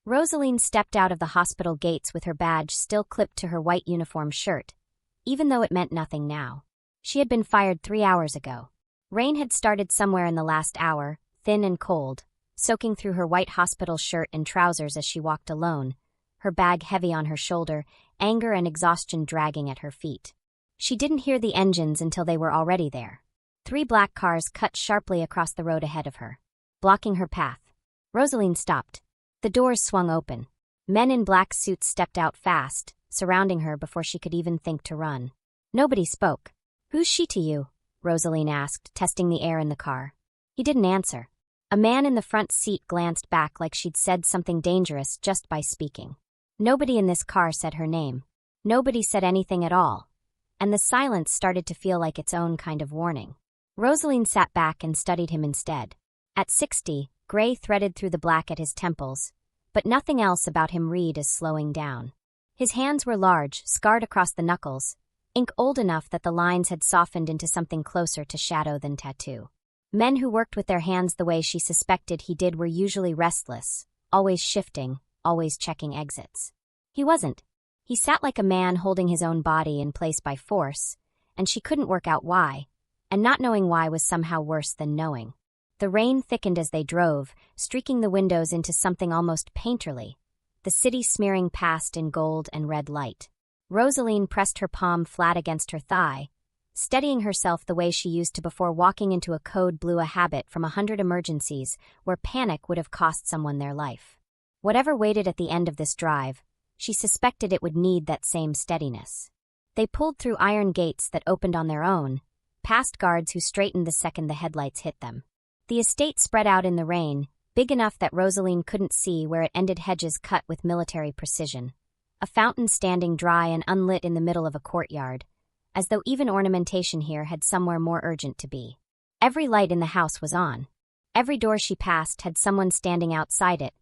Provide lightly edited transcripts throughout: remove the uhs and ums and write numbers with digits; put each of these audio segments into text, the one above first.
Roseline stepped out of the hospital gates with her badge still clipped to her white uniform shirt, even though it meant nothing now. She had been fired 3 hours ago. Rain had started somewhere in the last hour, thin and cold, soaking through her white hospital shirt and trousers as she walked alone, her bag heavy on her shoulder, anger and exhaustion dragging at her feet. She didn't hear the engines until they were already there. 3 black cars cut sharply across the road ahead of her, blocking her path. Roseline stopped. The doors swung open. Men in black suits stepped out fast, surrounding her before she could even think to run. Nobody spoke. "Who's she to you?" Roseline asked, testing the air in the car. He didn't answer. A man in the front seat glanced back like she'd said something dangerous just by speaking. Nobody in this car said her name. Nobody said anything at all. And the silence started to feel like its own kind of warning. Roseline sat back and studied him instead. At 60, gray threaded through the black at his temples, but nothing else about him read as slowing down. His hands were large, scarred across the knuckles, ink old enough that the lines had softened into something closer to shadow than tattoo. Men who worked with their hands the way she suspected he did were usually restless, always shifting, always checking exits. He wasn't. He sat like a man holding his own body in place by force, and she couldn't work out why, and not knowing why was somehow worse than knowing. The rain thickened as they drove, streaking the windows into something almost painterly, the city smearing past in gold and red light. Roseline pressed her palm flat against her thigh, steadying herself the way she used to before walking into a code blue habit from 100 emergencies where panic would have cost someone their life. Whatever waited at the end of this drive, she suspected it would need that same steadiness. They pulled through iron gates that opened on their own, past guards who straightened the second the headlights hit them. The estate spread out in the rain, big enough that Roseline couldn't see where it ended, hedges cut with military precision. A fountain standing dry and unlit in the middle of a courtyard, as though even ornamentation here had somewhere more urgent to be. Every light in the house was on. Every door she passed had someone standing outside it,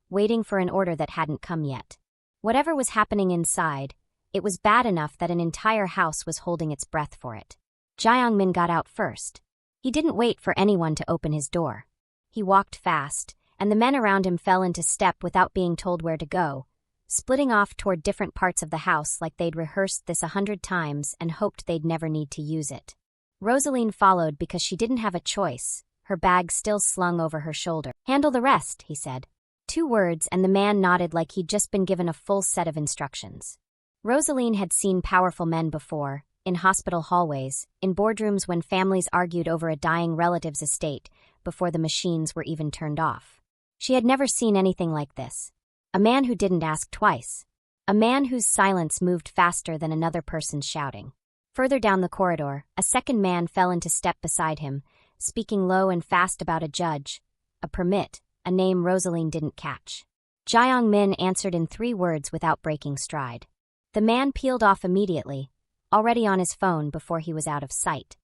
waiting for an order that hadn't come yet. Whatever was happening inside, it was bad enough that an entire house was holding its breath for it. Gyeong Min got out first. He didn't wait for anyone to open his door. He walked fast, and the men around him fell into step without being told where to go, splitting off toward different parts of the house like they'd rehearsed this 100 times and hoped they'd never need to use it. Roseline followed because she didn't have a choice, her bag still slung over her shoulder. "Handle the rest," he said. 2 words, and the man nodded like he'd just been given a full set of instructions. Roseline had seen powerful men before, in hospital hallways, in boardrooms when families argued over a dying relative's estate before the machines were even turned off. She had never seen anything like this. A man who didn't ask twice. A man whose silence moved faster than another person's shouting. Further down the corridor, a second man fell into step beside him, speaking low and fast about a judge, a permit, a name Roseline didn't catch. Gyeong Min answered in 3 words without breaking stride. The man peeled off immediately, already on his phone before he was out of sight.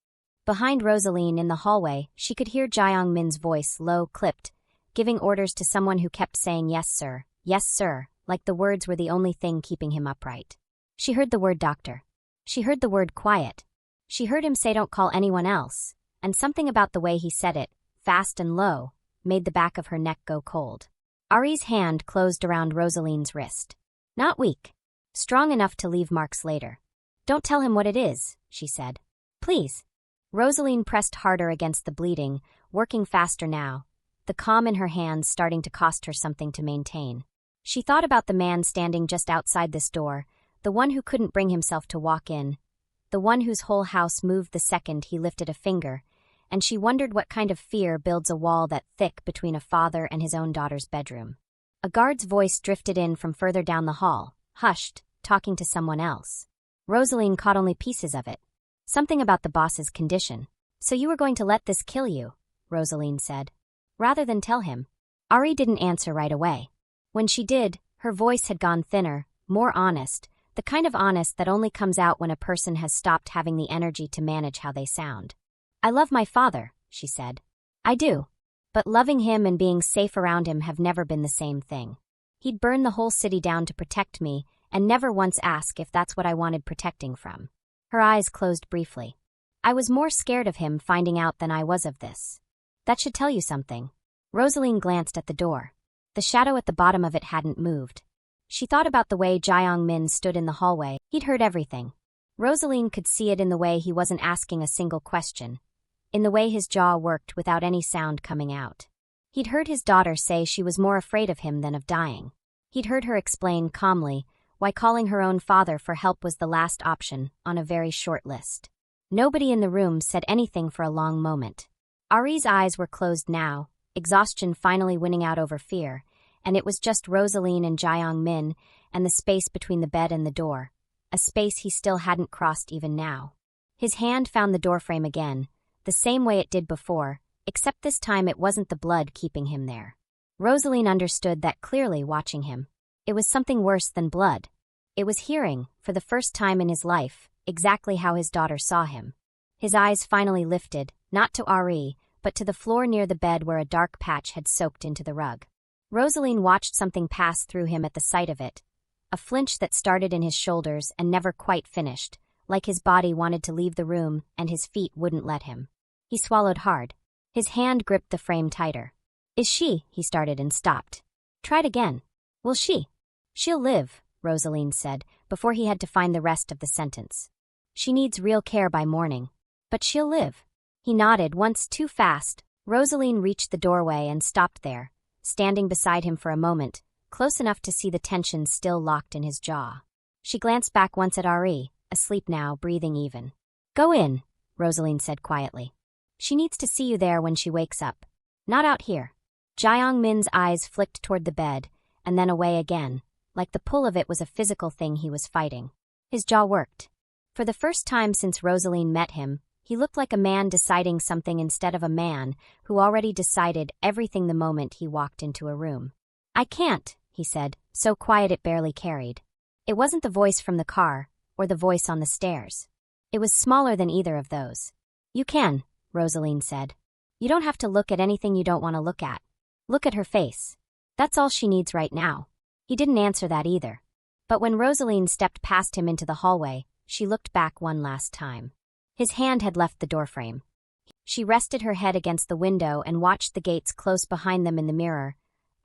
Behind Roseline in the hallway, she could hear Gyeong Min's voice, low, clipped, giving orders to someone who kept saying yes sir, like the words were the only thing keeping him upright. She heard the word doctor. She heard the word quiet. She heard him say don't call anyone else, and something about the way he said it, fast and low, made the back of her neck go cold. Ari's hand closed around Roseline's wrist. Not weak. Strong enough to leave marks later. "Don't tell him what it is," she said. "Please." Roseline pressed harder against the bleeding, working faster now, the calm in her hands starting to cost her something to maintain. She thought about the man standing just outside this door, the one who couldn't bring himself to walk in, the one whose whole house moved the second he lifted a finger, and she wondered what kind of fear builds a wall that thick between a father and his own daughter's bedroom. A guard's voice drifted in from further down the hall, hushed, talking to someone else. Roseline caught only pieces of it. Something about the boss's condition. "So you were going to let this kill you," Roseline said. Rather than tell him. Ari didn't answer right away. When she did, her voice had gone thinner, more honest, the kind of honest that only comes out when a person has stopped having the energy to manage how they sound. "I love my father," she said. "I do. But loving him and being safe around him have never been the same thing. He'd burn the whole city down to protect me, and never once ask if that's what I wanted protecting from." Her eyes closed briefly. "I was more scared of him finding out than I was of this. That should tell you something." Roseline glanced at the door. The shadow at the bottom of it hadn't moved. She thought about the way Gyeong Min stood in the hallway. He'd heard everything. Roseline could see it in the way he wasn't asking a single question, in the way his jaw worked without any sound coming out. He'd heard his daughter say she was more afraid of him than of dying. He'd heard her explain calmly why calling her own father for help was the last option on a very short list. Nobody in the room said anything for a long moment. Ari's eyes were closed now, exhaustion finally winning out over fear, and it was just Roseline and Gyeong Min and the space between the bed and the door, a space he still hadn't crossed even now. His hand found the doorframe again, the same way it did before, except this time it wasn't the blood keeping him there. Roseline understood that clearly watching him. It was something worse than blood. It was hearing, for the first time in his life, exactly how his daughter saw him. His eyes finally lifted, not to Ari, but to the floor near the bed where a dark patch had soaked into the rug. Roseline watched something pass through him at the sight of it, a flinch that started in his shoulders and never quite finished, like his body wanted to leave the room and his feet wouldn't let him. He swallowed hard. His hand gripped the frame tighter. "Is she?" he started and stopped. "Tried again. Will she?" "She'll live," Roseline said, before he had to find the rest of the sentence. "She needs real care by morning. But she'll live." He nodded once too fast. Roseline reached the doorway and stopped there, standing beside him for a moment, close enough to see the tension still locked in his jaw. She glanced back once at Ari, asleep now, breathing even. "Go in," Roseline said quietly. "She needs to see you there when she wakes up. Not out here." Gyeong Min's eyes flicked toward the bed, and then away again, like the pull of it was a physical thing he was fighting. His jaw worked. For the first time since Roseline met him, he looked like a man deciding something instead of a man who already decided everything the moment he walked into a room. "I can't," he said, so quiet it barely carried. It wasn't the voice from the car, or the voice on the stairs. It was smaller than either of those. "You can," Roseline said. "You don't have to look at anything you don't want to look at. Look at her face. That's all she needs right now." He didn't answer that either. But when Roseline stepped past him into the hallway, she looked back one last time. His hand had left the doorframe. She rested her head against the window and watched the gates close behind them in the mirror,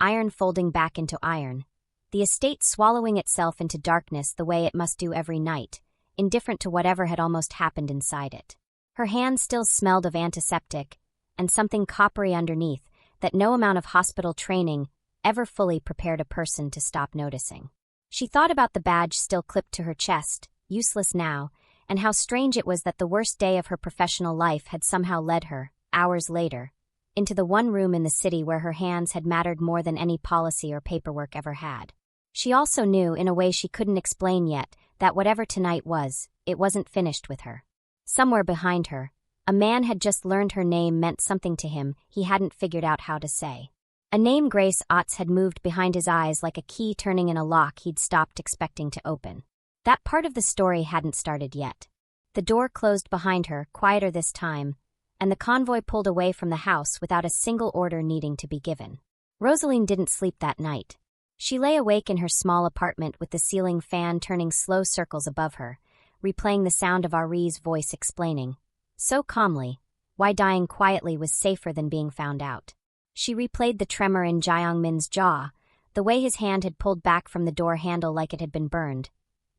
iron folding back into iron, the estate swallowing itself into darkness the way it must do every night, indifferent to whatever had almost happened inside it. Her hand still smelled of antiseptic, and something coppery underneath that no amount of hospital training ever fully prepared a person to stop noticing. She thought about the badge still clipped to her chest, useless now, and how strange it was that the worst day of her professional life had somehow led her, hours later, into the one room in the city where her hands had mattered more than any policy or paperwork ever had. She also knew, in a way she couldn't explain yet, that whatever tonight was, it wasn't finished with her. Somewhere behind her, a man had just learned her name meant something to him he hadn't figured out how to say. A name Grace Otts had moved behind his eyes like a key turning in a lock he'd stopped expecting to open. That part of the story hadn't started yet. The door closed behind her, quieter this time, and the convoy pulled away from the house without a single order needing to be given. Roseline didn't sleep that night. She lay awake in her small apartment with the ceiling fan turning slow circles above her, replaying the sound of Ari's voice explaining, so calmly, why dying quietly was safer than being found out. She replayed the tremor in Gyeong Min's jaw, the way his hand had pulled back from the door handle like it had been burned,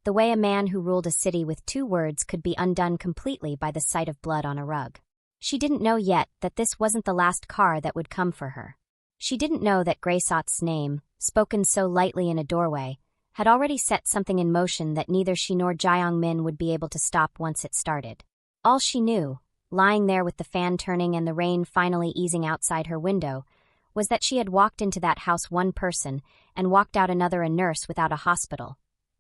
the way a man who ruled a city with 2 words could be undone completely by the sight of blood on a rug. She didn't know yet that this wasn't the last car that would come for her. She didn't know that Grace Ott's name, spoken so lightly in a doorway, had already set something in motion that neither she nor Gyeong Min would be able to stop once it started. All she knew, lying there with the fan turning and the rain finally easing outside her window, was that she had walked into that house one person and walked out another, a nurse without a hospital,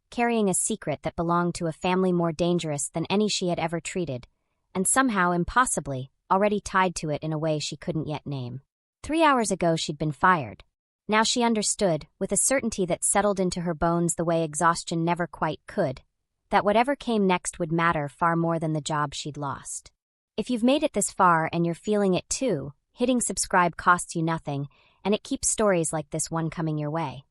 carrying a secret that belonged to a family more dangerous than any she had ever treated, and somehow, impossibly, already tied to it in a way she couldn't yet name. 3 hours ago she'd been fired. Now she understood, with a certainty that settled into her bones the way exhaustion never quite could, that whatever came next would matter far more than the job she'd lost. If you've made it this far and you're feeling it too, hitting subscribe costs you nothing, and it keeps stories like this one coming your way.